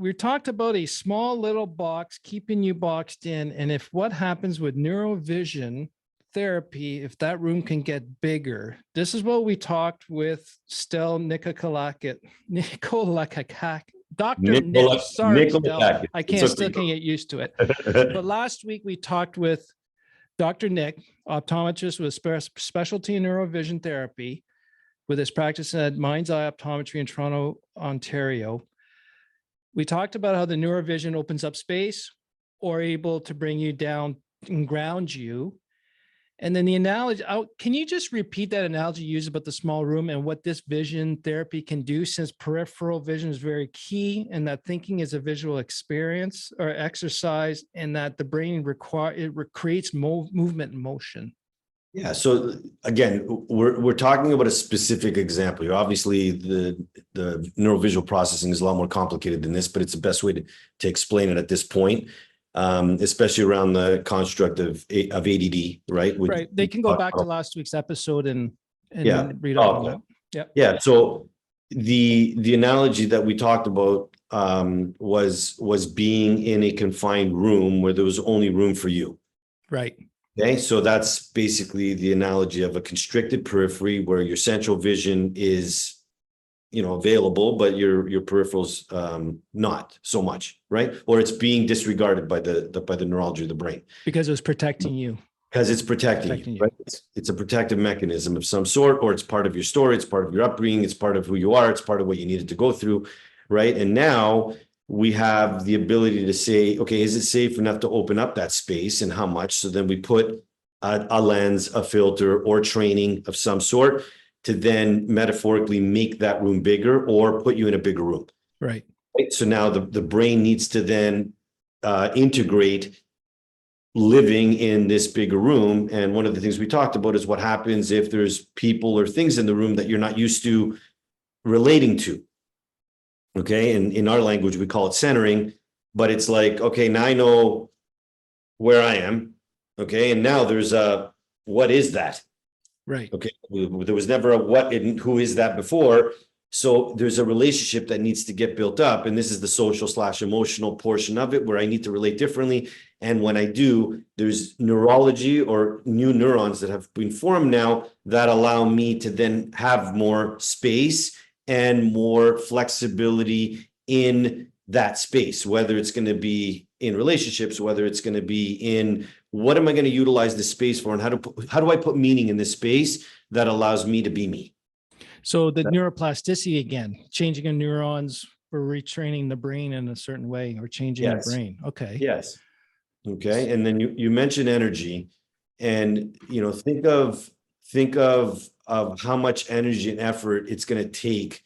we talked about a small little box keeping you boxed in, and if what happens with neuro-vision therapy, if that room can get bigger. This is what we talked with Stel Nikolakakis, Dr. Nick. Sorry, Stel. I still can't get used to it. But last week we talked with Dr. Nick, optometrist with specialty in neurovision therapy, with his practice at Mind's Eye Optometry in Toronto, Ontario. We talked about how the neurovision opens up space or able to bring you down and ground you. And then the analogy, can you just repeat that analogy you used about the small room and what this vision therapy can do, since peripheral vision is very key and that thinking is a visual experience or exercise, and that the brain creates movement and motion? Yeah. So again, we're talking about a specific example here. Obviously, the neurovisual processing is a lot more complicated than this, but it's the best way to explain it at this point. Especially around the construct of ADD, right? Right. They can go back to last week's episode and read up on that. Yeah. Yeah. So the analogy that we talked about was being in a confined room where there was only room for you. Right. Okay. So that's basically the analogy of a constricted periphery where your central vision is available, but your peripherals not so much, right? Or it's being disregarded by the neurology of the brain because it's protecting you. Because it's protecting you, right? It's a protective mechanism of some sort, or it's part of your story, it's part of your upbringing, it's part of who you are, it's part of what you needed to go through, right? And now we have the ability to say, okay, is it safe enough to open up that space, and how much? So then we put a lens, a filter, or training of some sort to then metaphorically make that room bigger or put you in a bigger room. Right. So now the brain needs to then integrate living in this bigger room. And one of the things we talked about is what happens if there's people or things in the room that you're not used to relating to. Okay. And in our language, we call it centering, but it's like, okay, now I know where I am. Okay. And now there's what is that? Right. Okay. There was never a what and who is that before. So there's a relationship that needs to get built up. And this is the social/emotional portion of it where I need to relate differently. And when I do, there's neurology or new neurons that have been formed now that allow me to then have more space and more flexibility in that space, whether it's going to be in relationships, whether it's going to be in what am I going to utilize this space for, and how do I put meaning in this space that allows me to be me? So the neuroplasticity, again, changing of neurons for retraining the brain in a certain way, or changing the brain. Okay. Yes. Okay. And then you mentioned energy, and think of how much energy and effort it's going to take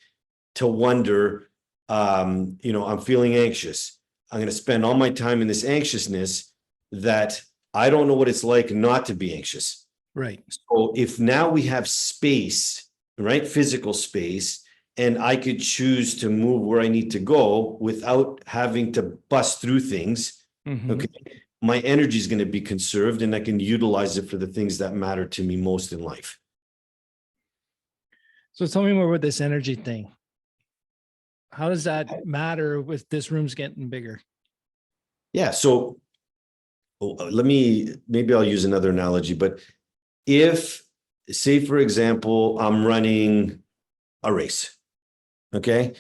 to wonder, I'm feeling anxious. I'm going to spend all my time in this anxiousness that I don't know what it's like not to be anxious. Right. So if now we have space, right, physical space, and I could choose to move where I need to go without having to bust through things, okay, my energy is going to be conserved and I can utilize it for the things that matter to me most in life. So tell me more about this energy thing. How does that matter with this room's getting bigger? Yeah. So maybe I'll use another analogy, but if, say, for example, I'm running a race, okay,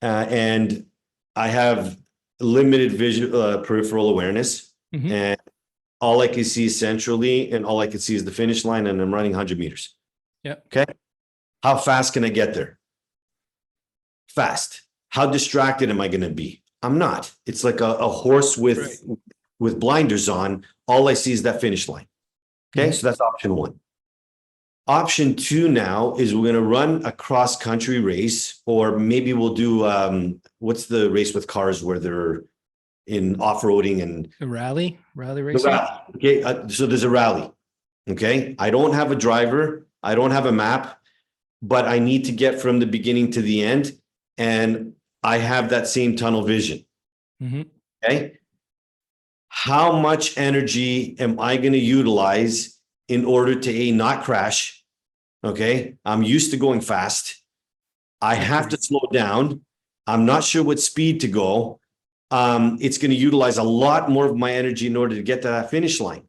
and I have limited peripheral awareness, and all I can see is centrally, and all I can see is the finish line, and I'm running 100 meters. Yeah. Okay. How fast can I get there? Fast. How distracted am I going to be? I'm not. It's like a horse with blinders on. All I see is that finish line. Okay. So that's option one. Option two now is we're going to run a cross country race, or maybe we'll do, what's the race with cars where they're in off-roading and a rally racing. Okay. So there's a rally. Okay. I don't have a driver. I don't have a map, but I need to get from the beginning to the end. And I have that same tunnel vision. Okay. How much energy am I going to utilize in order to not crash? Okay. I'm used to going fast. I have to slow down. I'm not sure what speed to go. it's going to utilize a lot more of my energy in order to get to that finish line.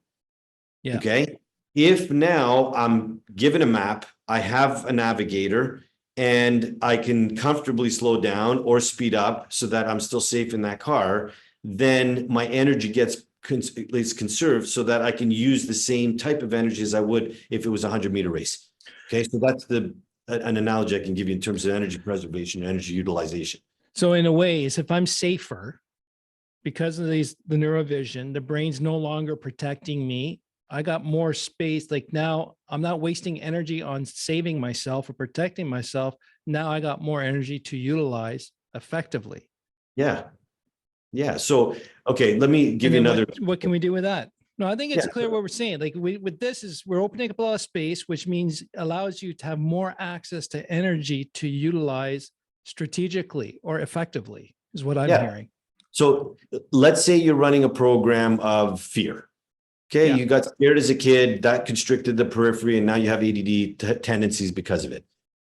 Yeah. Okay. If now I'm given a map, I have a navigator, and I can comfortably slow down or speed up so that I'm still safe in that car, then my energy gets conserved so that I can use the same type of energy as I would if it was a 100-meter race. Okay. So that's an analogy I can give you in terms of energy preservation, energy utilization. So in a way, is if I'm safer because of the neurovision, the brain's no longer protecting me. I got more space. Like now I'm not wasting energy on saving myself or protecting myself. Now I got more energy to utilize effectively. Yeah. Yeah. So, okay, let me give you another. What can we do with that? No, I think it's clear what we're saying. Like with this is we're opening up a lot of space, which means allows you to have more access to energy to utilize strategically or effectively is what I'm hearing. So let's say you're running a program of fear. Okay, you got scared as a kid, that constricted the periphery, and now you have ADD tendencies because of it.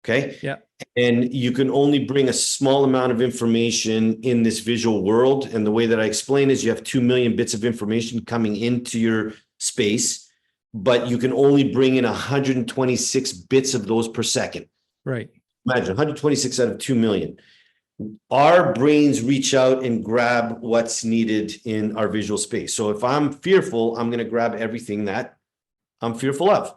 Okay. Yeah. And you can only bring a small amount of information in this visual world. And the way that I explain is you have 2 million bits of information coming into your space, but you can only bring in 126 bits of those per second. Right. Imagine 126 out of 2 million. Our brains reach out and grab what's needed in our visual space. So if I'm fearful, I'm going to grab everything that I'm fearful of.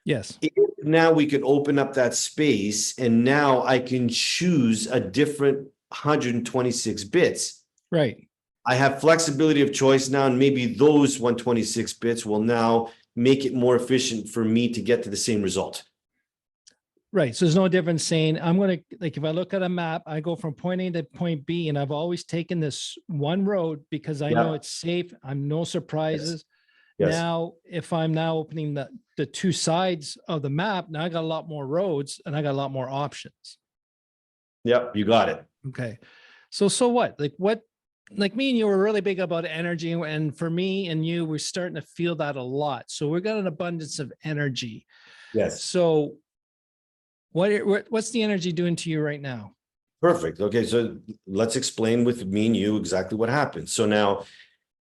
Yes. If now we could open up that space, and now I can choose a different 126 bits. Right. I have flexibility of choice now, and maybe those 126 bits will now make it more efficient for me to get to the same result. Right. So there's no difference saying I'm going to, like, if I look at a map, I go from point A to point B, and I've always taken this one road because I know it's safe. I'm no surprises. Yes. Now, if I'm now opening the two sides of the map, now I got a lot more roads and I got a lot more options. Yep. You got it. Okay. So what, like me and you were really big about energy. And for me and you, we're starting to feel that a lot. So we've got an abundance of energy. Yes. So what's the energy doing to you right now? Perfect. Okay. So let's explain with me and you exactly what happened. So now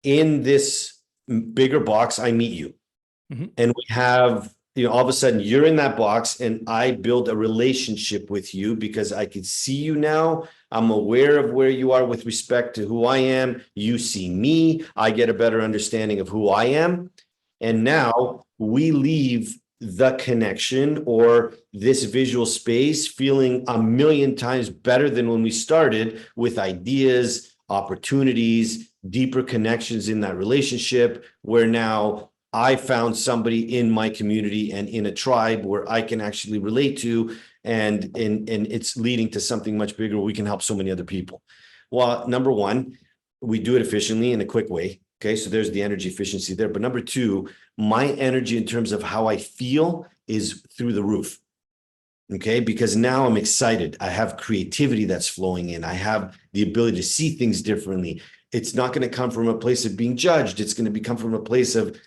in this bigger box, I meet you, and we have, all of a sudden you're in that box, and I build a relationship with you because I can see you now. I'm aware of where you are with respect to who I am. You see me. I get a better understanding of who I am. And now we leave the connection or this visual space feeling a million times better than when we started, with ideas, opportunities, deeper connections in that relationship, where now I found somebody in my community and in a tribe where I can actually relate to, and it's leading to something much bigger where we can help so many other people. Well, number one, we do it efficiently in a quick way. Okay, so there's the energy efficiency there. But number two, my energy in terms of how I feel is through the roof. Okay, because now I'm excited. I have creativity that's flowing in. I have the ability to see things differently. It's not going to come from a place of being judged. It's going to come from a place of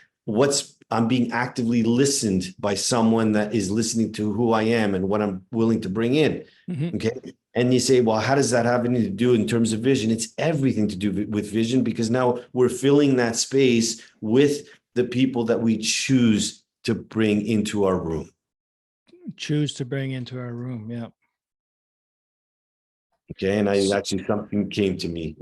I'm being actively listened by someone that is listening to who I am and what I'm willing to bring in. Okay. And you say, well, how does that have anything to do in terms of vision? It's everything to do with vision, because now we're filling that space with the people that we choose to bring into our room. Yeah. Okay. And something came to me.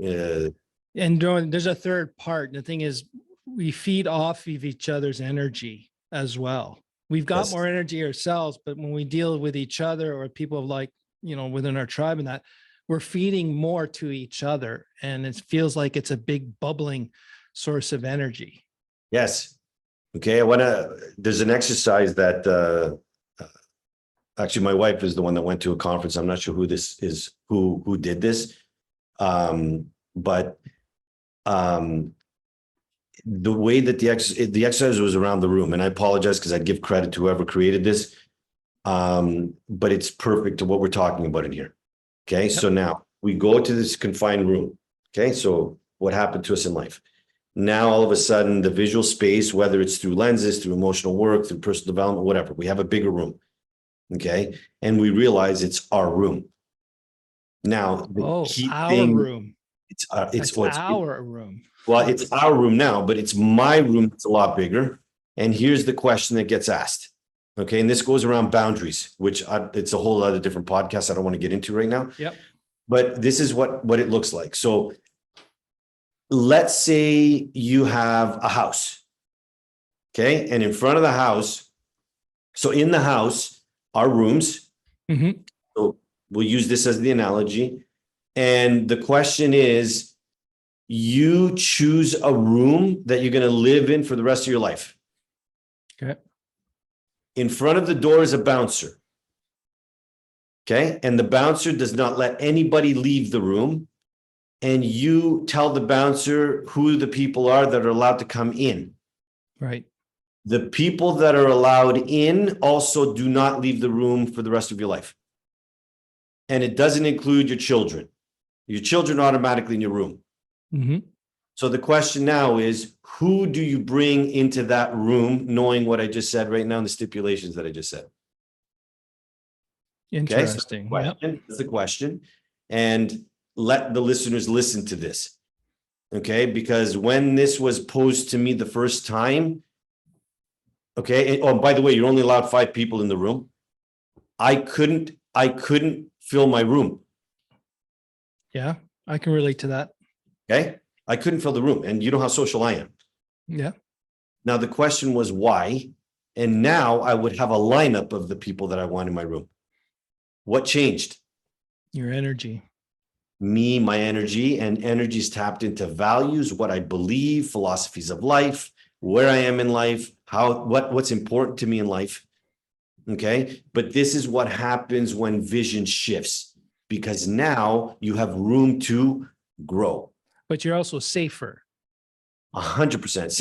And there's a third part. The thing is, we feed off of each other's energy as well. We've got more energy ourselves, but when we deal with each other or people within our tribe and that, we're feeding more to each other. And it feels like it's a big bubbling source of energy. Yes. Okay. There's an exercise that, actually my wife is the one that went to a conference. I'm not sure who this is, who did this. But the way that the exercise was around the room, and I apologize because I'd give credit to whoever created this. But it's perfect to what we're talking about in here. Okay. Yep. So now we go to this confined room. Okay. So what happened to us in life? Now, all of a sudden, the visual space, whether it's through lenses, through emotional work, through personal development, whatever, we have a bigger room. Okay. And we realize it's our room. Now, our room. It's our room. Well, it's our room now, but it's my room that's a lot bigger. And here's the question that gets asked. Okay. And this goes around boundaries, which it's a whole other different podcast I don't want to get into right now. Yep. But this is what it looks like. So let's say you have a house. Okay. And in front of the house, so in the house are rooms. Mm-hmm. So we'll use this as the analogy. And the question is, you choose a room that you're going to live in for the rest of your life. Okay. In front of the door is a bouncer. Okay. And the bouncer does not let anybody leave the room. And you tell the bouncer who the people are that are allowed to come in. Right. The people that are allowed in also do not leave the room for the rest of your life. And it doesn't include your children. Your children are automatically in your room. Mm-hmm. So the question now is, who do you bring into that room, knowing what I just said right now and the stipulations that I just said? Interesting. Okay, so that's the question. And let the listeners listen to this. Okay, because when this was posed to me the first time, okay, and, oh, by the way, you're only allowed 5 people in the room. I couldn't fill my room. Yeah, I can relate to that. Okay, I couldn't fill the room, and you know how social I am. Yeah. Now the question was why, and now I would have a lineup of the people that I want in my room. What changed? Your energy. Me, my energy, and energy is tapped into values, what I believe, philosophies of life, where I am in life, what's important to me in life. Okay, but this is what happens when vision shifts, because now you have room to grow. But you're also safer. 100%.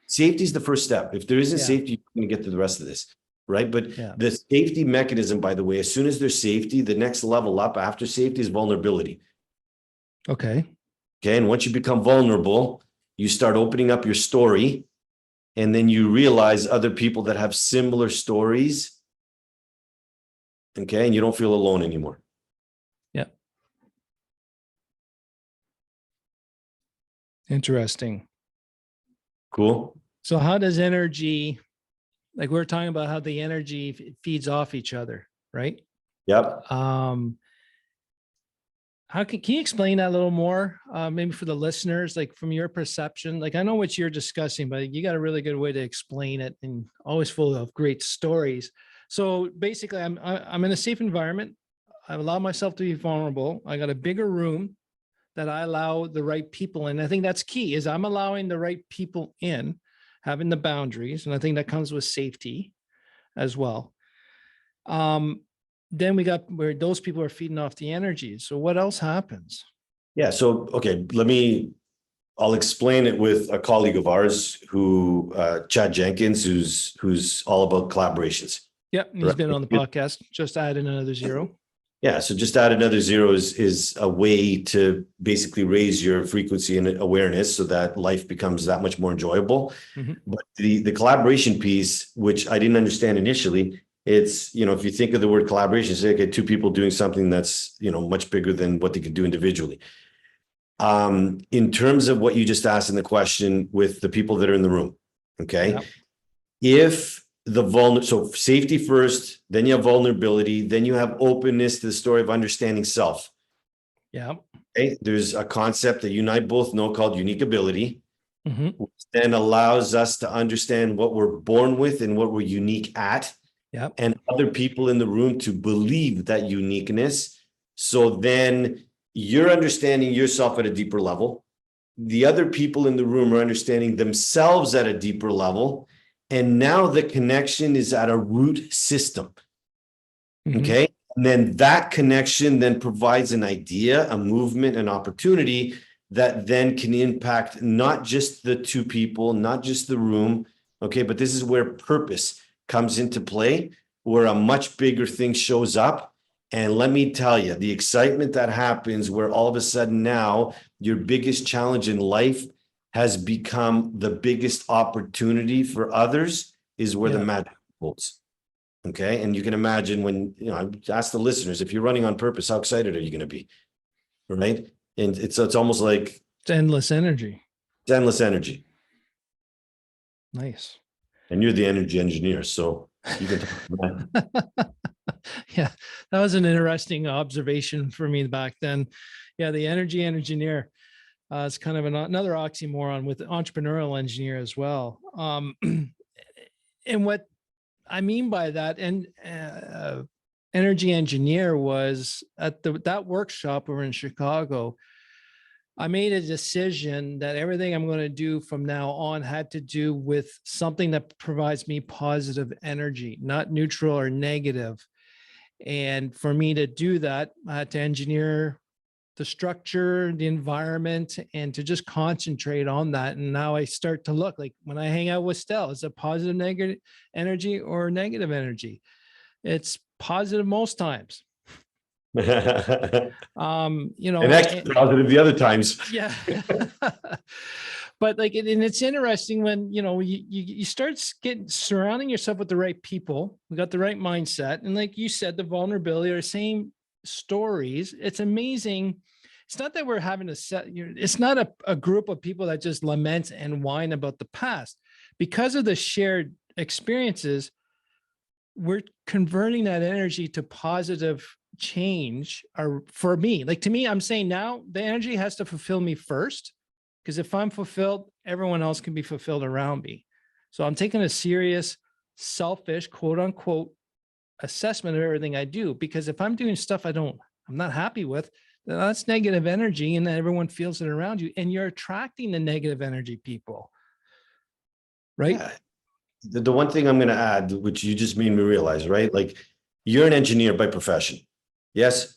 Safety is the first step. If there isn't safety, you're going to get to the rest of this, right? But the safety mechanism, by the way, as soon as there's safety, the next level up after safety is vulnerability. Okay. Okay. And once you become vulnerable, you start opening up your story, and then you realize other people that have similar stories. Okay. And you don't feel alone anymore. Yeah. Interesting. Cool. So how does energy, like we're talking about how the energy feeds off each other, right? Yep. How can you explain that a little more? Maybe for the listeners, like from your perception, like I know what you're discussing, but you got a really good way to explain it, and always full of great stories. So basically I'm in a safe environment. I allow myself to be vulnerable. I got a bigger room that I allow the right people in. I think that's key, is I'm allowing the right people in, having the boundaries. And I think that comes with safety as well. Then we got where those people are feeding off the energy. So what else happens? Yeah. So, okay, I'll explain it with a colleague of ours who, Chad Jenkins, who's all about collaborations. Yep. He's been on the podcast. Just add in another 0. Yeah. So just add another 0 is a way to basically raise your frequency and awareness so that life becomes that much more enjoyable. Mm-hmm. But the collaboration piece, which I didn't understand initially, it's, if you think of the word collaboration, say, okay, 2 people doing something that's, much bigger than what they could do individually. In terms of what you just asked in the question with the people that are in the room. Okay. Yep. If so safety first, then you have vulnerability, then you have openness to the story of understanding self. Yeah. Okay. There's a concept that you and I both know called unique ability, mm-hmm. which then allows us to understand what we're born with and what we're unique at. Yep. And other people in the room to believe that uniqueness. So then you're understanding yourself at a deeper level. The other people in the room are understanding themselves at a deeper level. And now the connection is at a root system. Mm-hmm. Okay. And then that connection then provides an idea, a movement, an opportunity that then can impact not just the 2 people, not just the room. Okay. But this is where purpose comes into play, where a much bigger thing shows up. And let me tell you, the excitement that happens where all of a sudden now your biggest challenge in life has become the biggest opportunity for others is where the magic holds. Okay. And you can imagine when, I ask the listeners, if you're running on purpose, how excited are you going to be? Right. And it's almost like it's endless energy. It's endless energy. Nice. And you're the energy engineer, so you can talk about that. Yeah, that was an interesting observation for me back then. Yeah, the energy engineer is kind of another oxymoron with entrepreneurial engineer as well. And what I mean by that, and energy engineer was at that workshop over in Chicago. I made a decision that everything I'm going to do from now on had to do with something that provides me positive energy, not neutral or negative. And for me to do that, I had to engineer the structure, the environment, and to just concentrate on that. And now I start to look like when I hang out with Stel, is it positive, negative energy or negative energy? It's positive most times. And actually positive the other times. Yeah. But like, and it's interesting when, you start surrounding yourself with the right people, we got the right mindset. And like you said, the vulnerability or same stories. It's amazing. It's not that we're having it's not a group of people that just lament and whine about the past. Because of the shared experiences, we're converting that energy to positive change. Or for me, like, to me, I'm saying now the energy has to fulfill me first, because if I'm fulfilled, everyone else can be fulfilled around me. So I'm taking a serious, selfish, quote unquote, assessment of everything I do, because if I'm doing stuff I'm not happy with, then that's negative energy, and then everyone feels it around you, and you're attracting the negative energy people, right? Yeah. The one thing I'm going to add, which you just made me realize, right? Like, you're an engineer by profession. Yes.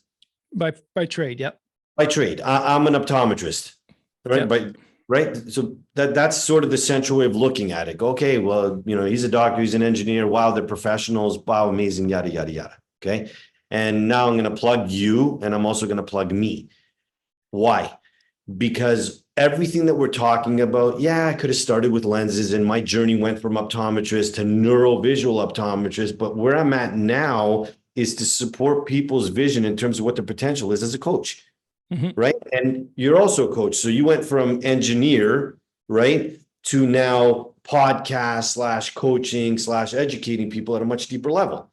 By trade. Yep. By trade. I'm an optometrist, right? Yep. Right. So that's sort of the central way of looking at it. Okay, well, he's a doctor, he's an engineer. Wow, they're professionals. Wow, amazing, yada, yada, yada. Okay. And now I'm going to plug you, and I'm also going to plug me. Why? Because everything that we're talking about, yeah, I could have started with lenses, and my journey went from optometrist to neurovisual optometrist. But where I'm at now is to support people's vision in terms of what their potential is as a coach. Mm-hmm. Right. And you're also a coach. So you went from engineer, right, to now podcast / coaching / educating people at a much deeper level.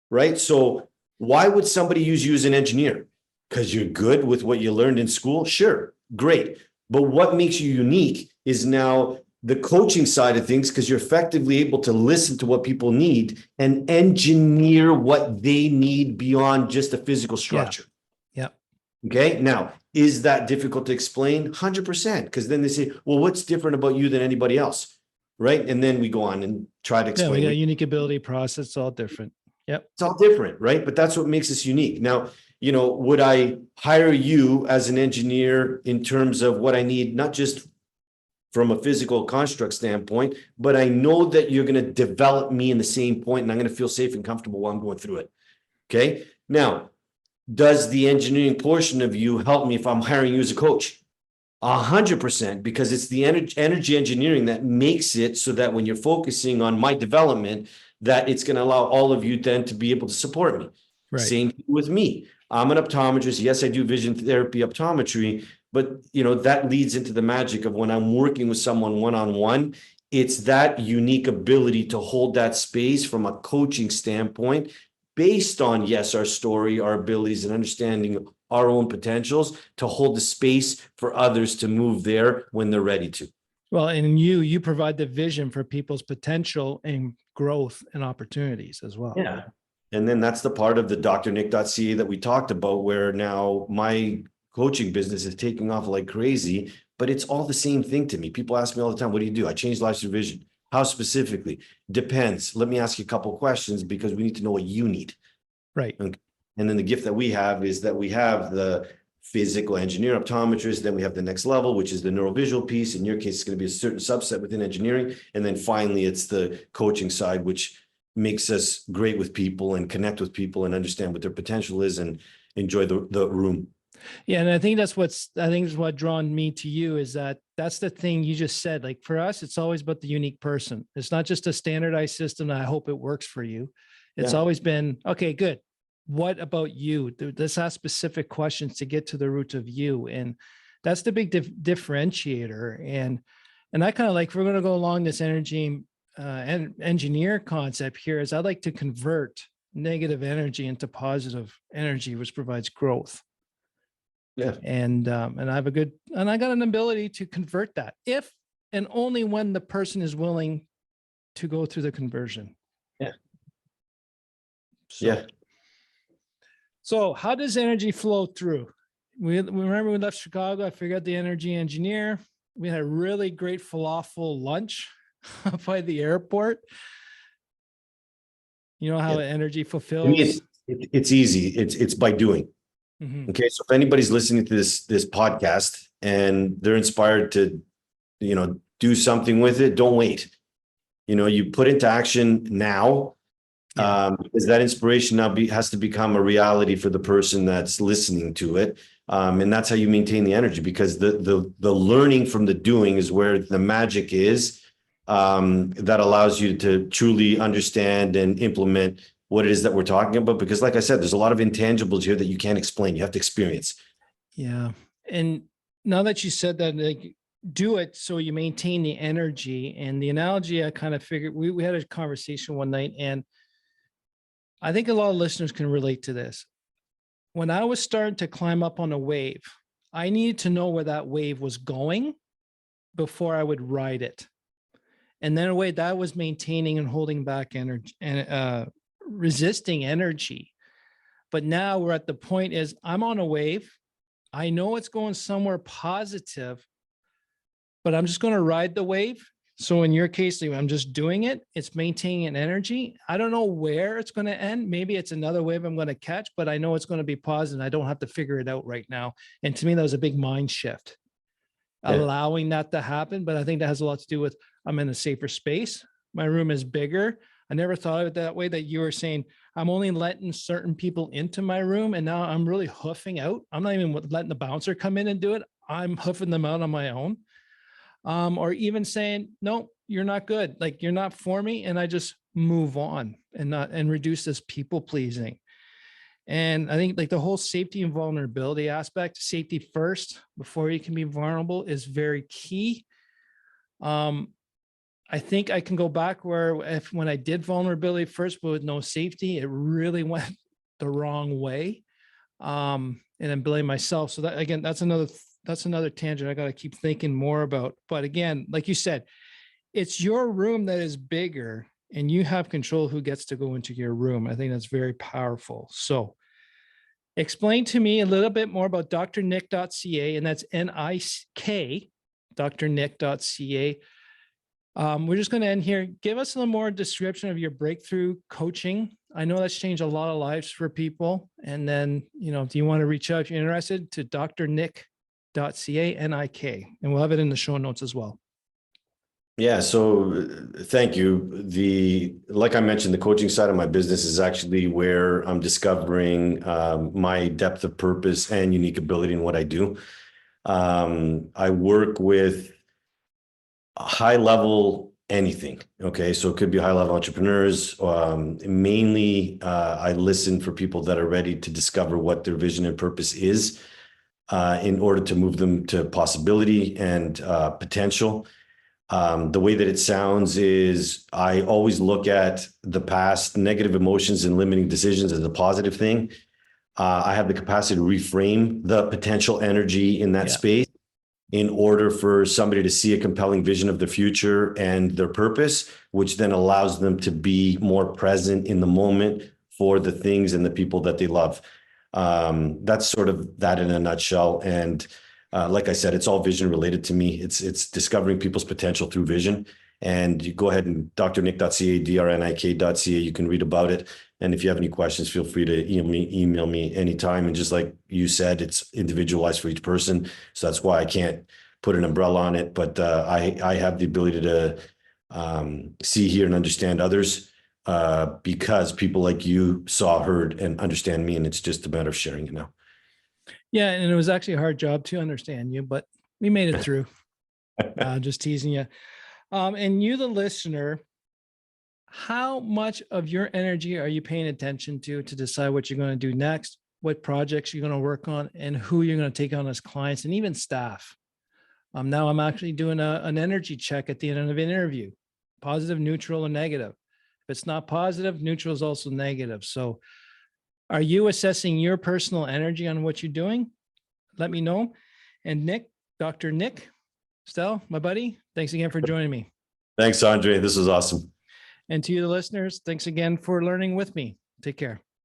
Right. So why would somebody use you as an engineer? Because you're good with what you learned in school? Sure. Great. But what makes you unique is now the coaching side of things, because you're effectively able to listen to what people need and engineer what they need beyond just a physical structure. Yeah. Okay. Now, is that difficult to explain? 100%. Because then they say, well, what's different about you than anybody else? Right. And then we go on and try to explain. Yeah, we got a unique ability process. It's all different. Yep. It's all different. Right. But that's what makes us unique. Now, would I hire you as an engineer in terms of what I need, not just from a physical construct standpoint, but I know that you're going to develop me in the same point, and I'm going to feel safe and comfortable while I'm going through it. Okay. Now, does the engineering portion of you help me if I'm hiring you as a coach? 100%, because it's the energy engineering that makes it so that when you're focusing on my development, that it's going to allow all of you then to be able to support me. Right. Same with me. I'm an optometrist. Yes, I do vision therapy optometry, but that leads into the magic of when I'm working with someone one-on-one. It's that unique ability to hold that space from a coaching standpoint, based on, yes, our story, our abilities, and understanding our own potentials, to hold the space for others to move there when they're ready to. Well, and you provide the vision for people's potential and growth and opportunities as well. Yeah. And then that's the part of the drnick.ca that we talked about, where now my coaching business is taking off like crazy, but it's all the same thing to me. People ask me all the time, what do you do? I change lives through vision. How specifically? Depends. Let me ask you a couple of questions, because we need to know what you need. Right. Okay. And then the gift that we have is that we have the physical engineer optometrist. Then we have the next level, which is the neurovisual piece. In your case, it's going to be a certain subset within engineering. And then finally, it's the coaching side, which makes us great with people and connect with people and understand what their potential is and enjoy the room. Yeah. And I think that's what drawn me to you, is that's the thing you just said. Like, for us, it's always about the unique person. It's not just a standardized system. I hope it works for you. It's always been, okay, good. what about you? Let's ask specific questions to get to the root of you. And that's the big differentiator. And I kind of like, if we're going to go along this energy and engineer concept here, is I'd like to convert negative energy into positive energy, which provides growth. Yeah. And I got an ability to convert that if and only when the person is willing to go through the conversion. Yeah. So, yeah. So how does energy flow through? We remember we left Chicago. I figured out the energy engineer. We had a really great falafel lunch by the airport. You know how energy fulfills. It's easy. It's by doing. Mm-hmm. Okay. So if anybody's listening to this podcast and they're inspired to, do something with it, don't wait. You put into action now. Because that inspiration now has to become a reality for the person that's listening to it. And that's how you maintain the energy, because the learning from the doing is where the magic is, that allows you to truly understand and implement what it is that we're talking about. Because like I said, there's a lot of intangibles here that you can't explain. You have to experience. Yeah. And now that you said that, like, do it so you maintain the energy. And the analogy, I kind of figured, we had a conversation one night, and I think a lot of listeners can relate to this. When I was starting to climb up on a wave, I needed to know where that wave was going before I would ride it. And then a way that was maintaining and holding back energy and resisting energy. But now we're at the point is I'm on a wave. I know it's going somewhere positive, but I'm just going to ride the wave. So in your case, I'm just doing it. It's maintaining an energy. I don't know where it's going to end. Maybe it's another wave I'm going to catch, but I know it's going to be positive. I don't have to figure it out right now. And to me, that was a big mind shift, allowing that to happen. But I think that has a lot to do with I'm in a safer space. My room is bigger. I never thought of it that way, that you were saying I'm only letting certain people into my room. And now I'm really hoofing out. I'm not even letting the bouncer come in and do it. I'm hoofing them out on my own. Or even saying, no, you're not good. Like, you're not for me. And I just move on and reduce this people pleasing. And I think like the whole safety and vulnerability aspect, safety first before you can be vulnerable, is very key. I think I can go back when I did vulnerability first, but with no safety, it really went the wrong way. And then blame myself. So that, again, that's another tangent I got to keep thinking more about. But again, like you said, it's your room that is bigger and you have control who gets to go into your room. I think that's very powerful. So explain to me a little bit more about drnick.ca, and that's NIK, drnick.ca. We're just going to end here. Give us a little more description of your breakthrough coaching. I know that's changed a lot of lives for people. And then, do you want to reach out if you're interested to drnick.ca, NIK, and we'll have it in the show notes as well. Yeah. So thank you. Like I mentioned, the coaching side of my business is actually where I'm discovering my depth of purpose and unique ability in what I do. I work with high level anything. Okay. So it could be high level entrepreneurs. Mainly, I listen for people that are ready to discover what their vision and purpose is in order to move them to possibility and potential. The way that it sounds is I always look at the past negative emotions and limiting decisions as a positive thing. I have the capacity to reframe the potential energy in that space in order for somebody to see a compelling vision of the future and their purpose, which then allows them to be more present in the moment for the things and the people that they love. That's sort of that in a nutshell. And like I said, it's all vision related to me. It's discovering people's potential through vision. And you go ahead and drnick.ca, drnik.ca. You can read about it. And if you have any questions, feel free to email me anytime. And just like you said, it's individualized for each person. So that's why I can't put an umbrella on it. But I have the ability to see, hear, and understand others because people like you saw, heard, and understand me. And it's just a matter of sharing it now. Yeah, and it was actually a hard job to understand you, but we made it through. Just teasing you. And you, the listener, how much of your energy are you paying attention to decide what you're going to do next, what projects you're going to work on, and who you're going to take on as clients and even staff? Now I'm actually doing an energy check at the end of an interview, positive, neutral, or negative. If it's not positive, neutral is also negative. So are you assessing your personal energy on what you're doing? Let me know. And Nick, Dr. Nick, Stel, my buddy, thanks again for joining me. Thanks, Andre. This was awesome. And to you, the listeners, thanks again for learning with me. Take care.